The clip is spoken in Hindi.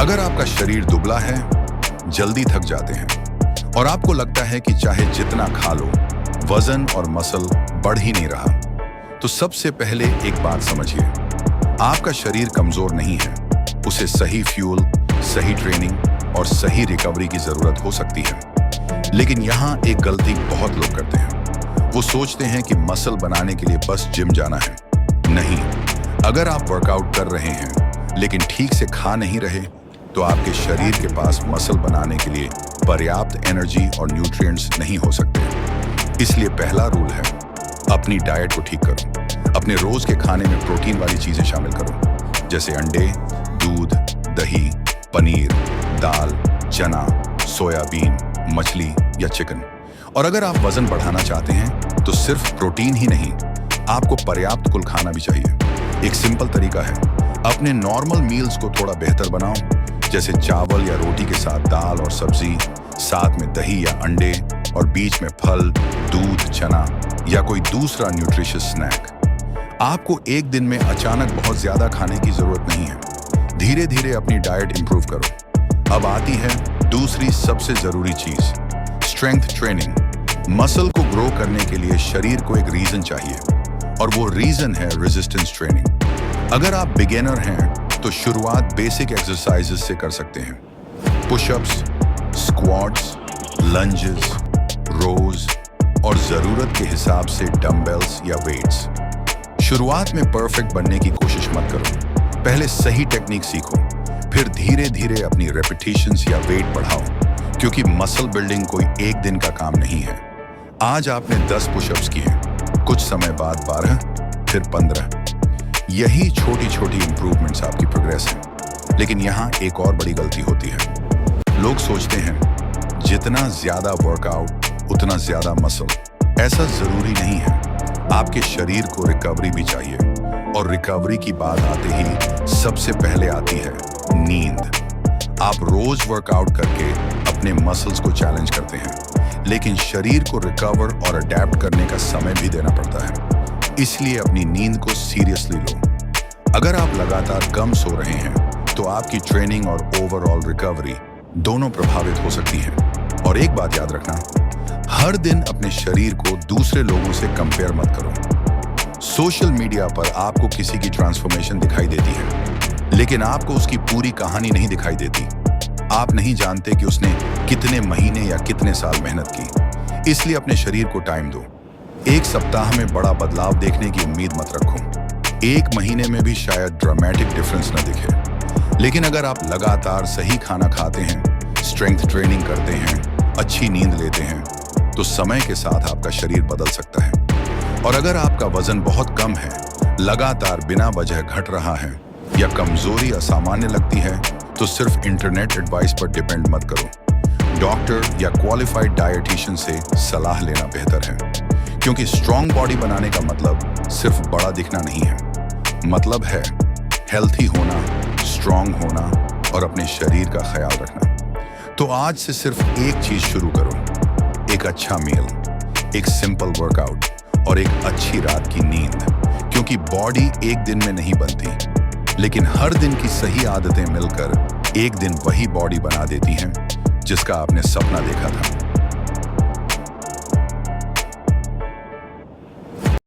अगर आपका शरीर दुबला है, जल्दी थक जाते हैं और आपको लगता है कि चाहे जितना खा लो वजन और मसल बढ़ ही नहीं रहा, तो सबसे पहले एक बात समझिए, आपका शरीर कमजोर नहीं है। उसे सही फ्यूल, सही ट्रेनिंग और सही रिकवरी की जरूरत हो सकती है। लेकिन यहाँ एक गलती बहुत लोग करते हैं। वो सोचते हैं कि मसल बनाने के लिए बस जिम जाना है। नहीं, अगर आप वर्कआउट कर रहे हैं लेकिन ठीक से खा नहीं रहे, तो आपके शरीर के पास मसल बनाने के लिए पर्याप्त एनर्जी और न्यूट्रिएंट्स नहीं हो सकते। इसलिए पहला रूल है, अपनी डाइट को ठीक करो। अपने रोज के खाने में प्रोटीन वाली चीजें शामिल करो, जैसे अंडे, दूध, दही, पनीर, दाल, चना, सोयाबीन, मछली या चिकन। और अगर आप वजन बढ़ाना चाहते हैं तो सिर्फ प्रोटीन ही नहीं, आपको पर्याप्त कुल खाना भी चाहिए। एक सिंपल तरीका है, अपने नॉर्मल मील्स को थोड़ा बेहतर बनाओ, जैसे चावल या रोटी के साथ दाल और सब्जी, साथ में दही या अंडे और बीच में फल, दूध, चना या कोई दूसरा न्यूट्रिशियस स्नैक। आपको एक दिन में अचानक बहुत ज्यादा खाने की जरूरत नहीं है। धीरे धीरे अपनी डाइट इंप्रूव करो। अब आती है दूसरी सबसे जरूरी चीज, स्ट्रेंथ ट्रेनिंग। मसल को ग्रो करने के लिए शरीर को एक रीजन चाहिए और वो रीजन है रेजिस्टेंस ट्रेनिंग। अगर आप बिगिनर हैं तो शुरुआत बेसिक एक्सरसाइजेस से कर सकते हैं। पुशअप्स, स्क्वाट्स, लंजेस, रोज और जरूरत के हिसाब से डंबल्स या वेट्स। शुरुआत में परफेक्ट बनने की कोशिश मत करो। पहले सही टेक्निक सीखो, फिर धीरे धीरे अपनी रेपिटेशंस या वेट बढ़ाओ, क्योंकि मसल बिल्डिंग कोई एक दिन का काम नहीं है। आज आपने 10 पुशअप्स किए, कुछ समय बाद 12, फिर 15। यही छोटी छोटी इंप्रूवमेंट्स आपकी प्रोग्रेस है। लेकिन यहाँ एक और बड़ी गलती होती है। लोग सोचते हैं जितना ज्यादा वर्कआउट उतना ज्यादा मसल। ऐसा जरूरी नहीं है। आपके शरीर को रिकवरी भी चाहिए, और रिकवरी की बात आते ही सबसे पहले आती है नींद। आप रोज वर्कआउट करके अपने मसल्स को चैलेंज करते हैं, लेकिन शरीर को रिकवर और अडेप्ट करने का समय भी देना पड़ता है। इसलिए अपनी नींद को सीरियसली लो। अगर आप लगातार कम सो रहे हैं तो आपकी ट्रेनिंग और ओवरऑल रिकवरी दोनों प्रभावित हो सकती है। और एक बात याद रखना, हर दिन अपने शरीर को दूसरे लोगों से कंपेयर मत करो। सोशल मीडिया पर आपको किसी की ट्रांसफॉर्मेशन दिखाई देती है, लेकिन आपको उसकी पूरी कहानी नहीं दिखाई देती। आप नहीं जानते कि उसने कितने महीने या कितने साल मेहनत की। इसलिए अपने शरीर को टाइम दो। एक सप्ताह में बड़ा बदलाव देखने की उम्मीद मत रखो। एक महीने में भी शायद ड्रामेटिक डिफरेंस न दिखे। लेकिन अगर आप लगातार सही खाना खाते हैं, स्ट्रेंथ ट्रेनिंग करते हैं, अच्छी नींद लेते हैं, तो समय के साथ आपका शरीर बदल सकता है। और अगर आपका वजन बहुत कम है, लगातार बिना वजह घट रहा है या कमजोरी असामान्य लगती है, तो सिर्फ इंटरनेट एडवाइस पर डिपेंड मत करो। डॉक्टर या क्वालिफाइड डाइटिशियन से सलाह लेना बेहतर है, क्योंकि स्ट्रॉन्ग बॉडी बनाने का मतलब सिर्फ बड़ा दिखना नहीं है। मतलब है हेल्थी होना, स्ट्रॉन्ग होना और अपने शरीर का ख्याल रखना। तो आज से सिर्फ एक चीज शुरू करो, एक अच्छा मील, एक सिंपल वर्कआउट और एक अच्छी रात की नींद। क्योंकि बॉडी एक दिन में नहीं बनती, लेकिन हर दिन की सही आदतें मिलकर एक दिन वही बॉडी बना देती हैं जिसका आपने सपना देखा था।